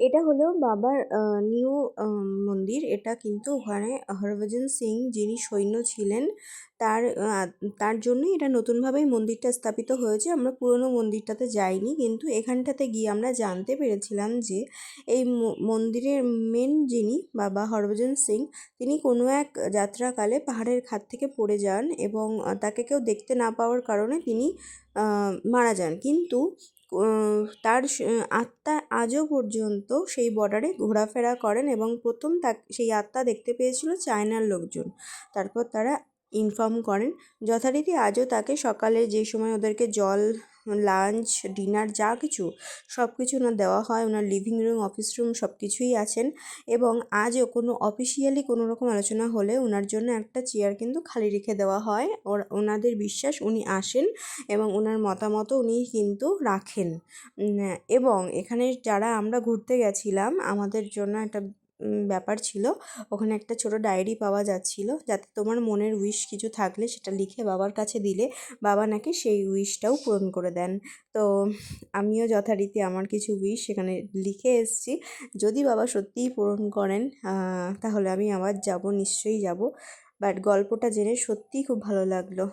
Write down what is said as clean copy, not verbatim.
এটা হলো বাবার নিউ মন্দির। এটা কিন্তু ওখানে হরভজন সিং যিনি সৈন্য ছিলেন তার তার জন্যই এটা নতুনভাবেই মন্দিরটা স্থাপিত হয়েছে। আমরা পুরনো মন্দিরটাতে যাইনি, কিন্তু এখানটাতে গিয়ে আমরা জানতে পেরেছিলাম যে এই মন্দিরের মেন যিনি বাবা হরভজন সিং, তিনি কোনো এক যাত্রাকালে পাহাড়ের খাদ থেকে পড়ে যান এবং তাকে কেউ দেখতে না পাওয়ার কারণে তিনি মারা যান। কিন্তু তার আত্মা আজও পর্যন্ত সেই বর্ডারে ঘোরাফেরা করেন এবং প্রথম সেই আত্মা দেখতে পেয়েছিল চায়নার লোকজন। তারপর তারা ইনফর্ম করেন। যথারীতি আজও তাকে সকালে যে সময় ওদেরকে জল, লাঞ্চ, ডিনার যা কিছু সব কিছু ওনার দেওয়া হয়। ওনার লিভিং রুম, অফিস রুম সব কিছুই আছেন এবং আজও কোনো অফিসিয়ালি কোনো রকম আলোচনা হলে ওনার জন্য একটা চেয়ার কিন্তু খালি রেখে দেওয়া হয়। ওনাদের বিশ্বাস উনি আসেন এবং ওনার মতামতও উনি কিন্তু রাখেন। এবং এখানে যারা আমরা ঘুরতে গেছিলাম, আমাদের জন্য একটা ব্যাপার ছিল, ওখানে একটা ছোটো ডায়েরি পাওয়া যাচ্ছিল, যাতে তোমার মনের উইশ কিছু থাকলে সেটা লিখে বাবার কাছে দিলে বাবা নাকি সেই উইশটাও পূরণ করে দেন। তো আমিও যথারীতি আমার কিছু উইশ সেখানে লিখে এসেছি। যদি বাবা সত্যিই পূরণ করেন তাহলে আমি আবার যাব, নিশ্চয়ই যাব। বাট গল্পটা জেনে সত্যিই খুব ভালো লাগলো।